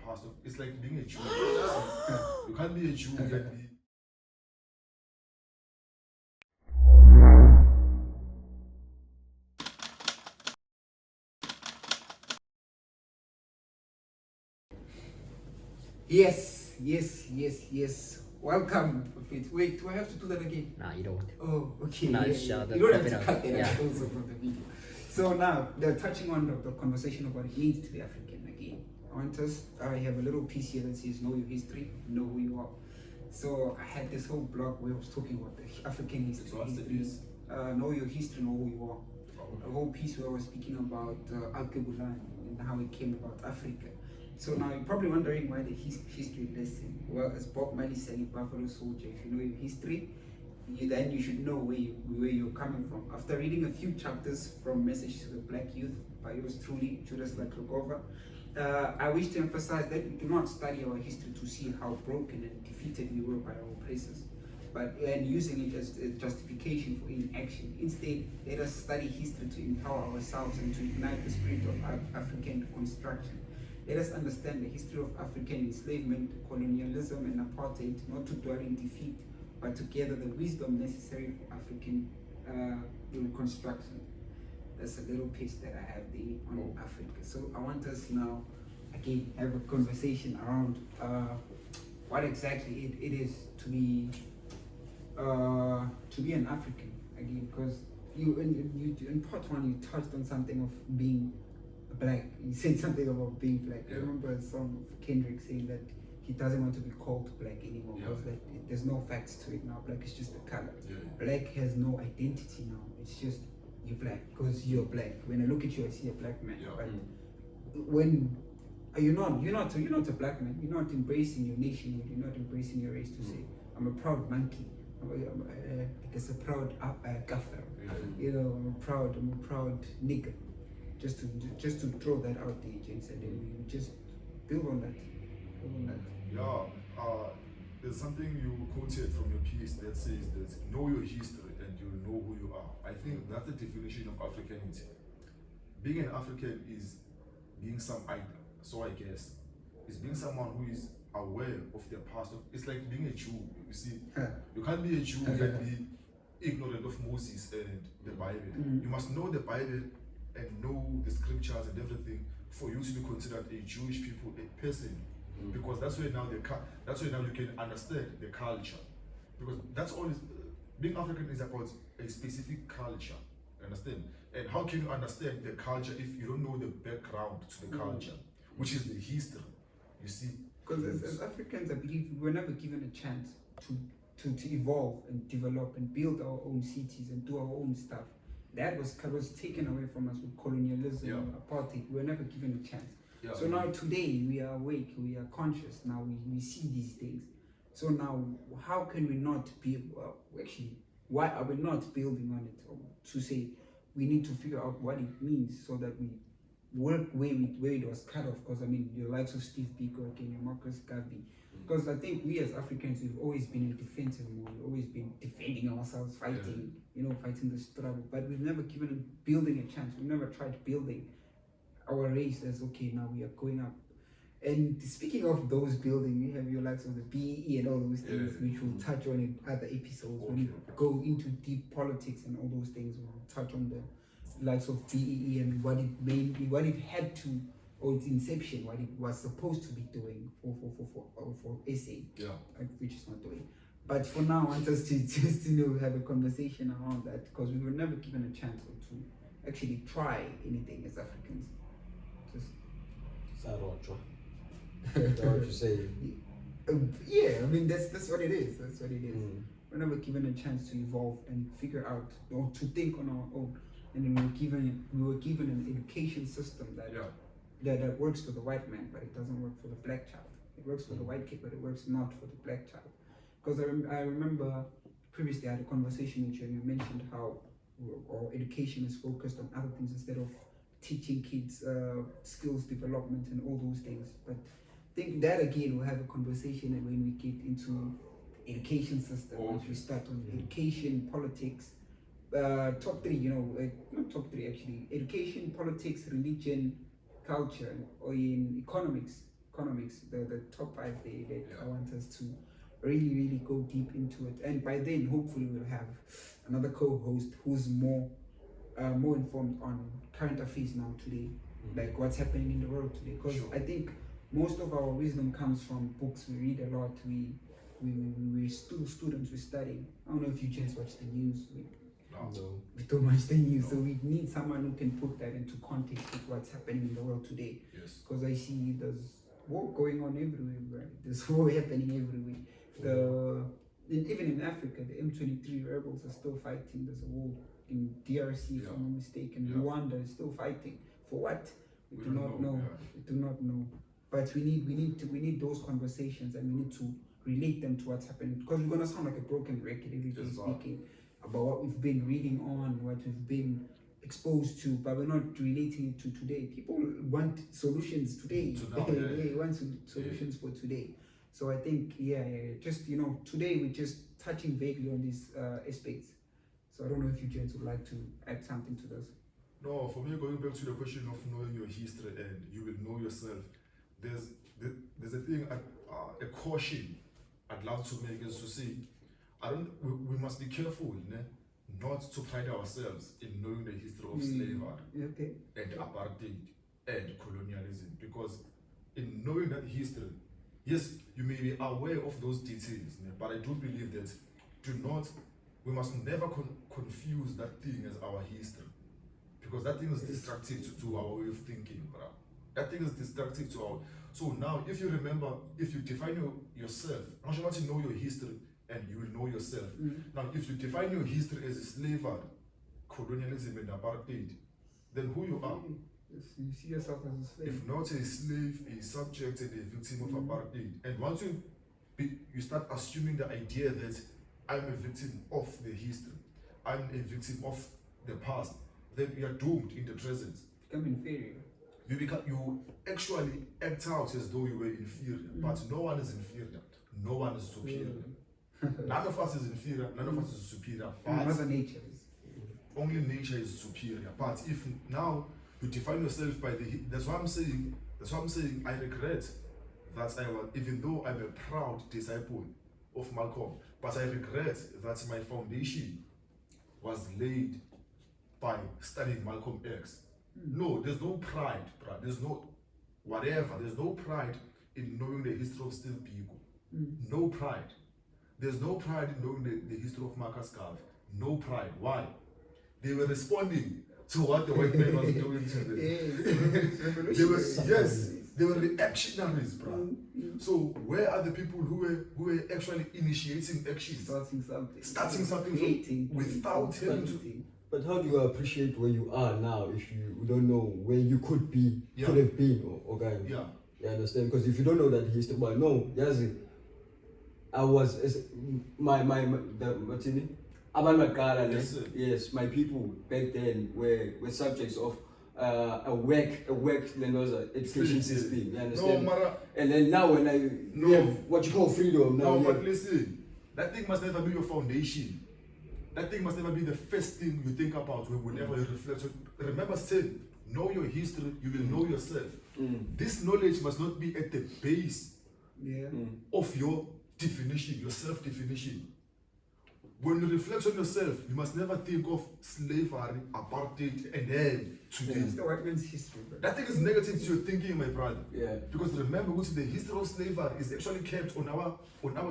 past of, it's like being a Jew. You can't be a Jew and be. Yes. Welcome. Wait, do I have to do that again? Nah, you don't. Oh, okay. No, yeah, it's, yeah. the You don't have wrap to it up. cut that Yeah. out also from the video. So now, they're touching on the conversation of what it means to be African again. I have a little piece here that says, know your history, know who you are. So I had this whole blog where I was talking about the African history. Know your history, know who you are. A whole piece where I was speaking about Al-Qiblan and how it came about Africa. So now you're probably wondering why the history lesson. Well, as Bob Marley said in Buffalo Soldier, if you know your history, then you should know where you're coming from. After reading a few chapters from Message to the Black Youth by yours truly, Judas Laklogova, I wish to emphasize that we do not study our history to see how broken and defeated we were by our oppressors, and using it as a justification for inaction. Instead, let us study history to empower ourselves and to ignite the spirit of African construction. Let us understand the history of African enslavement, colonialism, and apartheid, not to dwell in defeat, but to gather the wisdom necessary for African reconstruction. That's a little piece that I have there on Africa. So I want us now, again, have a conversation around what exactly it is to be an African, again, because in part one you touched on something of being black. You said something about being black. I remember a song of Kendrick saying that he doesn't want to be called black anymore because there's no facts to it now. Black is just a color. Black has no identity now. It's just you're black because you're black. When I look at you, I see a black man. But when you're not a black man. You're not embracing your nationhood. You're not embracing your race to say I'm a proud monkey. I guess a proud gaffer. You know, I'm a proud nigger. Just to throw that out there, James, and then we just build on that. There's something you quoted from your piece that says that know your history and you'll know who you are. I think that's the definition of Africanity. Being an African is being some either. So I guess it's being someone who is aware of their past. It's like being a Jew. You see, you can't be a Jew and be ignorant of Moses and the Bible. You must know the Bible and know the scriptures and everything for you to be considered a Jewish people, a person, because that's where now you can understand the culture, because that's all. Being African is about a specific culture. Understand? And how can you understand the culture if you don't know the background to the culture, which is the history? You see, because as Africans, I believe we were never given a chance to evolve and develop and build our own cities and do our own stuff. That was taken away from us with colonialism, apartheid. We were never given a chance. So now today we are awake, we are conscious. Now we see these things. So now how can we not be? Actually, why are we not building on it? Or to say we need to figure out what it means so that we work where it was cut off. Because I mean, your likes of Steve Biko, again, your Marcus Garvey. Because I think we as Africans, we've always been in defensive mode. We've always been defending ourselves, fighting, fighting the struggle. But we've never given building a chance. We've never tried building our race as, okay, now we are going up. And speaking of those building, we have your likes of the BEE and all those things, which we'll touch on in other episodes. When we go into deep politics and all those things, we'll touch on the likes of BEE and what it had to, or its inception, what it was supposed to be doing for SA, which it's not doing. But for now, I want us to just have a conversation around that, because we were never given a chance to actually try anything as Africans. That's what you say. Yeah, I mean that's what it is. That's what it is. We're never given a chance to evolve and figure out or to think on our own. And then we were given an education system that works for the white man, but it doesn't work for the black child. It works for the white kid, but it works not for the black child. Because I remember previously I had a conversation with you, and you mentioned how our education is focused on other things instead of teaching kids skills development and all those things. But I think that again we'll have a conversation when we get into education system. Once we start on education, politics, top three, not top three actually, education, politics, religion, culture, or in economics. economics, the top 5 there that Yeah. I want us to really go deep into it. And by then, hopefully, we'll have another co-host who's more informed on current affairs now today, like what's happening in the world today. Because Sure. I think most of our wisdom comes from books. We read a lot. We're still students. We're studying. I don't know if you just watch the news. No. We don't watch the news, so we need someone who can put that into context with what's happening in the world today. Yes. Because I see there's war going on everywhere, right? There's war happening everywhere. Even in Africa, the M23 rebels are still fighting. There's a war in DRC, if Yeah. I'm not mistaken. Yeah. Rwanda is still fighting. For what? We do don't not know. Yeah. We do not know. But we need those conversations, and we need to relate them to what's happening. Because we're gonna sound like a broken record every day Yes, sir. speaking about what we've been reading on, what we've been exposed to, but we're not relating it to today. People want solutions today. To now, yeah. They want solutions for today. So I think, just, today we're just touching vaguely on these aspects. So I don't know if you gents would like to add something to this. No, for me, going back to the question of knowing your history and you will know yourself, there's a thing, a caution I'd love to make is to say, we must be careful, not to pride ourselves in knowing the history of slavery Okay. and apartheid and colonialism, because in knowing that history, yes, you may be aware of those details, but I do believe that we must never confuse that thing as our history, because that thing is destructive to our way of thinking, bro. That thing is destructive to our. So now, if you remember, if you define yourself, I want you to know your history, and you will know yourself. Now, if you define your history as slavery, colonialism, and apartheid, then who you are? Yes, you see yourself as a slave. If not a slave, a subject, and a victim of apartheid. And once you start assuming the idea that I'm a victim of the history, I'm a victim of the past, then you are doomed in the present. Become inferior. You actually act out as though you were inferior, but no one is inferior. No one is superior. None of us is inferior, none of us is superior. But Mother Nature is. only nature is superior. But if now you define yourself by that's what I'm saying. That's what I'm saying. I regret that even though I'm a proud disciple of Malcolm, but I regret that my foundation was laid by studying Malcolm X. No, there's no pride, bruh. There's no whatever. There's no pride in knowing the history of Steve Biko. No pride. There's no pride in knowing the history of Marcus Garvey. No pride. Why? They were responding to what the white man was doing to them. They were reactionaries, bro. So where are the people who were actually initiating action? Starting something creating without having to. But how do you appreciate where you are now if you don't know where you could be, could have been, or guys? Yeah. You understand? Because if you don't know that history, but no, I was yes, my people back then were subjects of a work education system. You understand? No, Mara. And then now when we have what you call freedom now. No, but listen, that thing must never be your foundation. That thing must never be the first thing you think about whenever you reflect. So remember, saying, know your history, you will know yourself. This knowledge must not be at the base of your definition, your self-definition. When you reflect on yourself, you must never think of slavery, apartheid, and then today. It's the white man's history, bro. That thing is negative to your thinking, my brother. Yeah. Because remember, the history of slavery is actually kept on our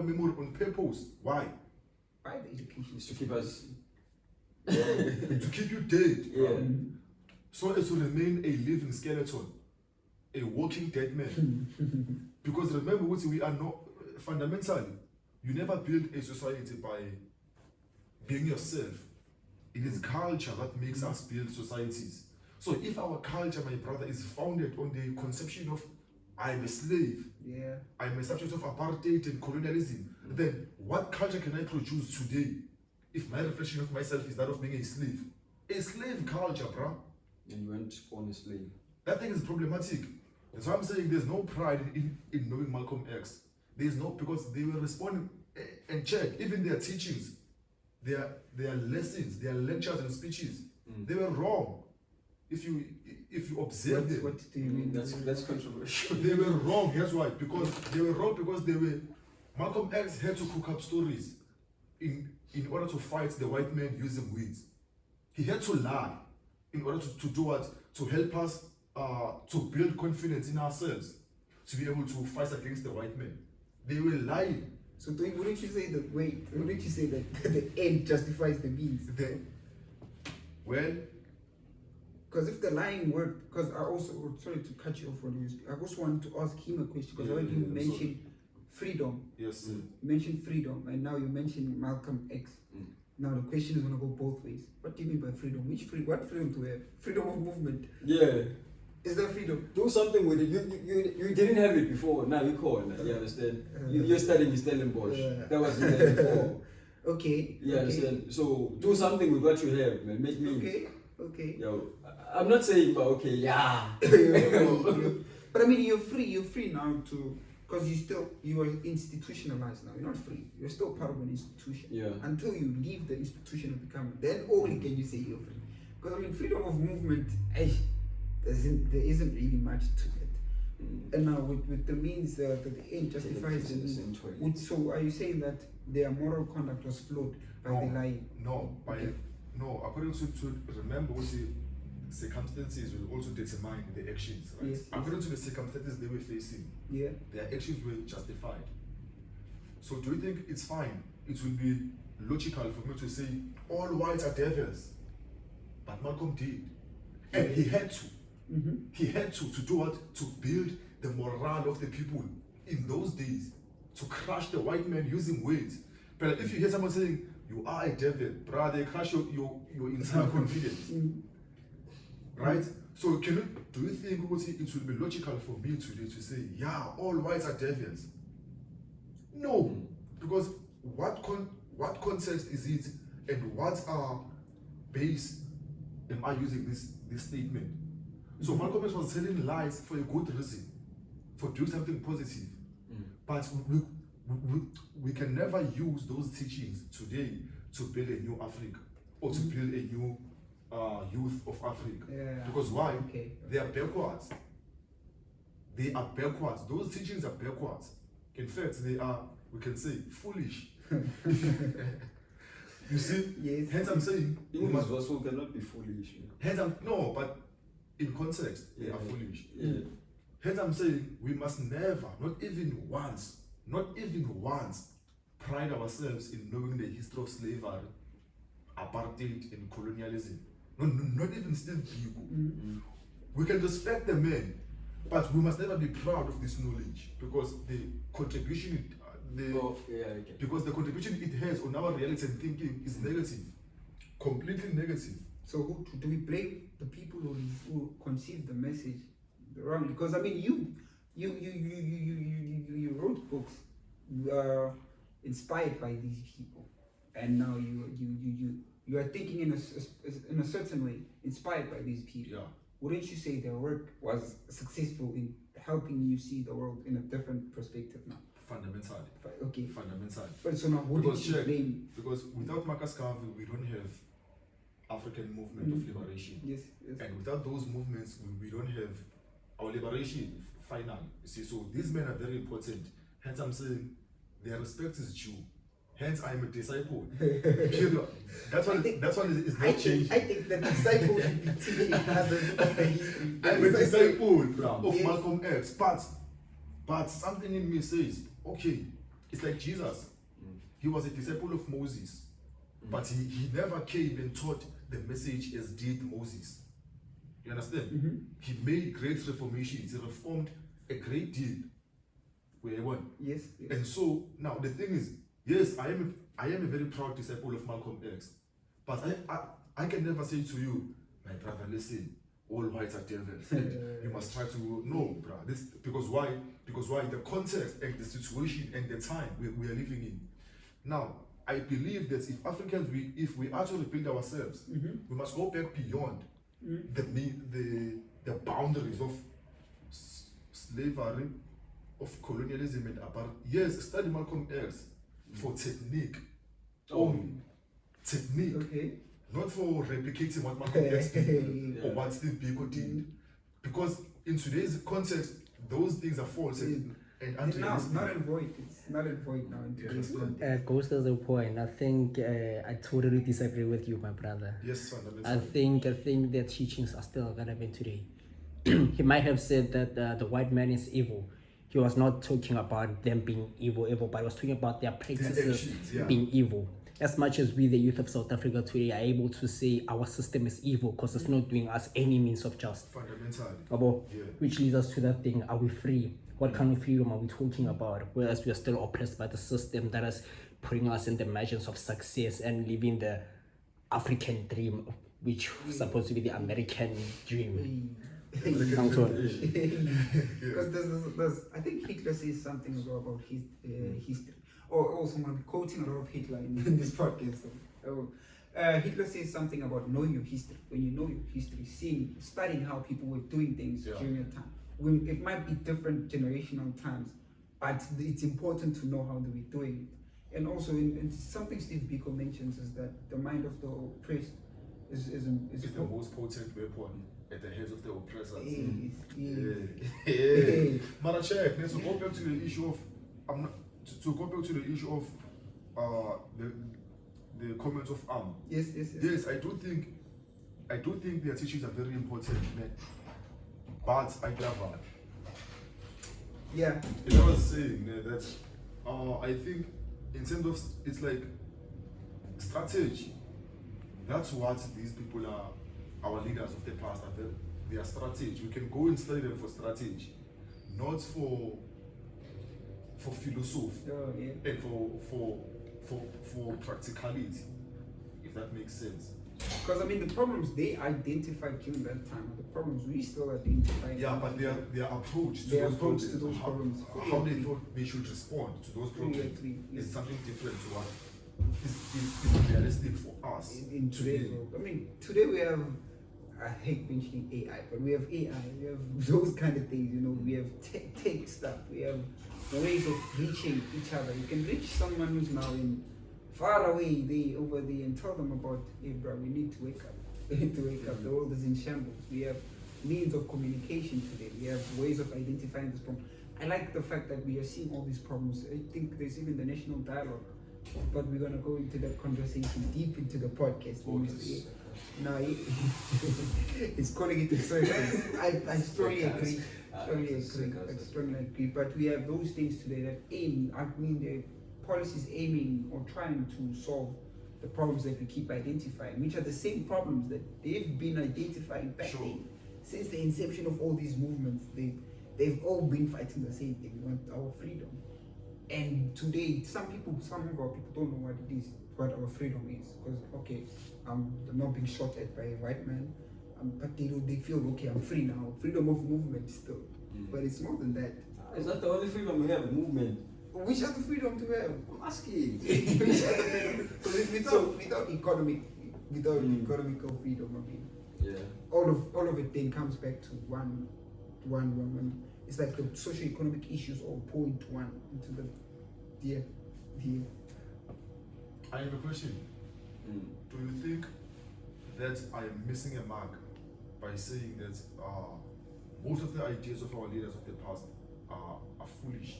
memory on purpose. Why? By the education To keep us. To keep you dead. Yeah. So as to remain a living skeleton, a walking dead man. Because remember, we are not fundamentally. You never build a society by being yourself. It is culture that makes us build societies. So if our culture, my brother, is founded on the conception of I'm a slave, I'm a subject of apartheid and colonialism, then what culture can I produce today if my reflection of myself is that of being a slave? A slave culture, bro. And you weren't born a slave. That thing is problematic. That's why I'm saying there's no pride in knowing Malcolm X. There's no, because they were responding and check, even their teachings, their lessons, their lectures and speeches, they were wrong. if you observe them, What do you mean? That's controversial. they were wrong. Here's why. Because they were wrong because they were. Malcolm X had to cook up stories in order to fight the white man using weeds. He had to lie in order to do what? To help us to build confidence in ourselves, to be able to fight against the white man. They were lying. So wouldn't you say that? Wait, wouldn't you say that the end justifies the means? Well, Because if the lying worked, because I also sorry to cut you off when you speak. I also wanted to ask him a question because Yeah, already yeah, you I'm mentioned freedom. yes, sir. You mentioned freedom, and now you mentioned Malcolm X. Mm. Now the question is going to go both ways. What do you mean by freedom? What freedom do we have? Freedom of movement. Yeah. Is that freedom? Do something with it. You didn't have it before. Now you call. You understand? You're studying in Stellenbosch. That wasn't there before. Okay. You okay. understand? So do something with what you have, man. Make me. Okay. Okay. Yo, I'm not saying, but okay, yeah. But I mean, you're free. You're free now to, because you are institutionalized now. You're not free. You're still part of an institution. Yeah. Until you leave the institution and become, then only can you say you're free. Because I mean, freedom of movement, there isn't really much to it. And now with the means that the end justifies the means. So are you saying that their moral conduct was flawed by the lying? No, Okay. no. According to remember, we see circumstances will also determine the actions, right? Yes, yes. According to the circumstances they were facing, Yeah. their actions were justified. So do you think it's fine? It will be logical for me to say all whites are devils, but Malcolm did, and he had to. Mm-hmm. He had to do what? To build the morale of the people in those days, to crush the white man using words. But if you hear someone saying, you are a devil, brother, they crush your entire confidence. Right? So do you think it will be logical for me today to say, yeah, all whites are devils? No. Because what context is it and what base am I using this statement? So Malcolm X was telling lies for a good reason, for doing something positive. But we can never use those teachings today to build a new Africa or to build a new youth of Africa. Yeah. Because why? Okay. They are backwards. They are backwards. Those teachings are backwards. In fact, they are, we can say, foolish. You see? Yes. Hence I'm saying, English also cannot be foolish. no, but in context, they are Yeah. foolish. Yeah. Hence I'm saying, we must never, not even once, pride ourselves in knowing the history of slavery, apartheid, and colonialism. Not even Steve Biko. We can respect the men, but we must never be proud of this knowledge because the contribution because the contribution it has on our reality and thinking is negative, completely negative. So who do we blame? The people who conceived the message wrong? Because I mean, you wrote books inspired by these people, and now you are thinking in a certain way, inspired by these people. Yeah. Wouldn't you say their work was successful in helping you see the world in a different perspective now? Fundamentally. Okay. Fundamentally. But so now, who did you check, blame? because without Marcus Garvey, we don't have African movement of liberation. Yes. And without those movements, we don't have our liberation final. You see, so these men are very important. Hence, I'm saying their respect is due. Hence, I am a disciple. Period. That's one is not changing. I think the disciple should be teaching others of the history. I'm a disciple of Yes. Malcolm X. But something in me says, okay, it's like Jesus. He was a disciple of Moses. But he never came and taught the message as did Moses. You understand? He made great reformations. He reformed a great deal. Where one. Yes. And so now the thing is, yes, I am a very proud disciple of Malcolm X. But I can never say to you, my brother, listen, all whites are devils. You must try to bruh. This because why? Because why? The context and the situation and the time we are living in. Now, I believe that if Africans, if we are to rebuild ourselves, we must go back beyond the boundaries of slavery, of colonialism and apartheid. Yes, study Malcolm X for technique only. Technique. Okay. not for replicating what Malcolm X did or what Steve Biko did, because in today's context, those things are false and Now, unrealistic. not in void. It's not in void now in today's Yes. context. Goes to the point. I think I totally disagree with you, my brother. Yes, fundamental. I think their teachings are still relevant today. He might have said that the white man is evil. He was not talking about them being evil, but he was talking about their practices actions, yeah. being evil. As much as we, the youth of South Africa today, are able to say our system is evil because it's not doing us any means of justice. Fundamentally. Yeah. Yeah. Which leads us to that thing, are we free? What kind of freedom are we talking about? Whereas we are still oppressed by the system that is putting us in the margins of success and living the African dream, which is supposed to be the American dream. Come to it. Because there's, I think Hitler says something as well about his history. Or also, I'm going to be quoting a lot of Hitler in this podcast. Hitler says something about know your history. When you know your history, studying how people were doing things during your time. It might be different generational times, but it's important to know how they were doing it. And also, and something Steve Biko mentions is that the mind of the oppressed is the most potent weapon at the heads of the oppressors. Yeah. Mara check, let's go back to the issue of to go back to the issue of the comments of Yes. Yes, I do think their teachings are very important, man. But I love Yeah. I was saying that I think in terms of it's like strategy. That's what these people are. Our leaders of the past are. They are strategy. We can go and study them for strategy, not for philosophy Oh, yeah. and for practicality. If that makes sense. Because I mean, the problems they identified during that time, are the problems we still identify. Yeah, but their approach to Their those approach problems, to those problems. how they thought they should respond to those problems Fully agree, is yes. something different to what is realistic for us. in today's world. I mean, today we have, I hate mentioning AI, but we have AI, we have those kind of things, you know, we have tech stuff, we have ways of reaching each other. You can reach someone who's now in far away, over there, and tell them about, hey bro, we need to wake up. We need to wake up. The world is in shambles. We have means of communication today. We have ways of identifying this problem. I like the fact that we are seeing all these problems. I think there's even the national dialogue, but we're gonna go into that conversation deep into the podcast. No, it's calling it a circus. I strongly agree. I strongly agree. But we have those things today that aim. I mean, the policies aiming or trying to solve the problems that we keep identifying, which are the same problems that they've been identifying back then. Since the inception of all these movements, they've all been fighting the same thing. We want our freedom. And today, some of our people don't know what it is, what our freedom is. Because I'm not being shot at by a white man, but they feel okay. I'm free now. Freedom of movement still, but it's more than that. Is that the only freedom we have? Movement. Which other freedom to have? I'm asking. Which other freedom? Without economical freedom, I mean, Yeah. all of it then comes back to one. It's like the socio-economic issues all point one into the. I have a question. Do you think that I am missing a mark by saying that most of the ideas of our leaders of the past are foolish,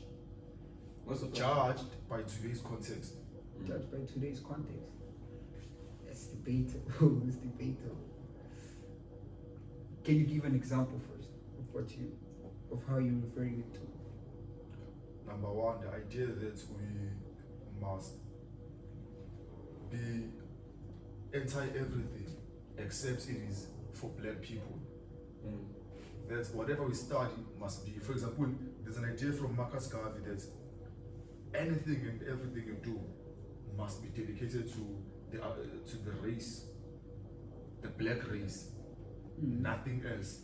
What's the problem? judged by today's context? Judged by today's context. It's debatable. It's debatable. Can you give an example first of how you're referring it to? Number one, the idea that we must be anti-everything except it is for black people. That whatever we study must be, for example, there's an idea from Marcus Garvey that anything and everything you do must be dedicated to the race, the black race, nothing else.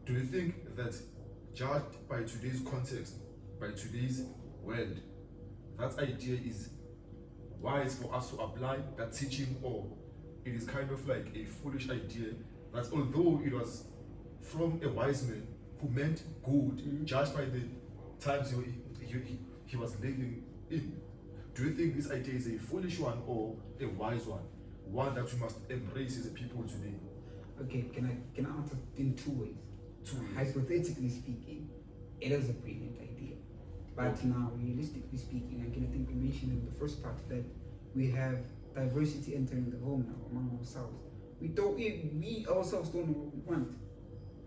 Do you think that judged by today's context, by today's world, that idea is wise for us to apply that teaching, or it is kind of like a foolish idea that although it was from a wise man who meant good, judged by the times he was living in, do you think this idea is a foolish one or a wise one? one that we must embrace as a people today. Okay, can I answer in two ways? Two ways. Hypothetically speaking, it is a brilliant idea. But Okay. now, realistically speaking, I think we mentioned in the first part that we have diversity entering the home now among ourselves. We ourselves don't know what we want.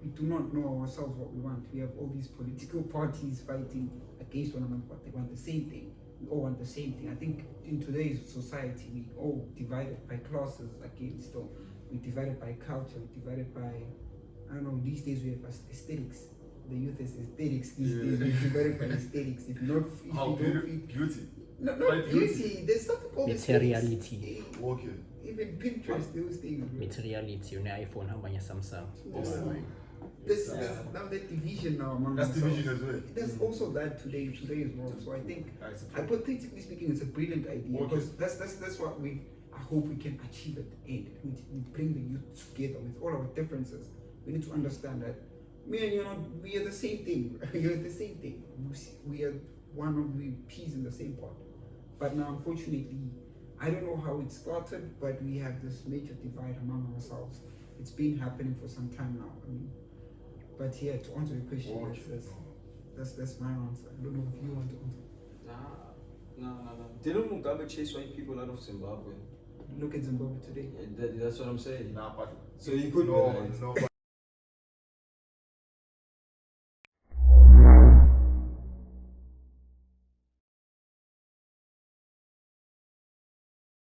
We do not know ourselves what we want. We have all these political parties fighting against one another, but they want the same thing. We all want the same thing. I think in today's society, we all divided by classes against, or we divided by culture, we divided by, I don't know, these days we have aesthetics. The youth is aesthetics these days. We're divided by aesthetics. If not, if How you don't fit, beauty? no, By not beauty. There's something called Materiality. aesthetics. Okay. Even Pinterest, those things. bro. Materiality, iPhone, how about Samsung? Oh. There's now that division now among That's ourselves. division as well. There's also that today's world. So I think, That's a hypothetically speaking, it's a brilliant idea Okay. because that's what I hope we can achieve at the end. We bring the youth together with all our differences. We need to understand that me and you, we are the same thing. You're the same thing. We are one of the peas in the same pot. But now, unfortunately, I don't know how it started, but we have this major divide among ourselves. It's been happening for some time now. I mean, but yeah, to answer your question, Okay. that's my answer. I don't know if you want to answer. No. Didn't Mugabe chase white people out of Zimbabwe? Look at Zimbabwe today. Yeah, that's what I'm saying. Nah, but So he could be no, right. no.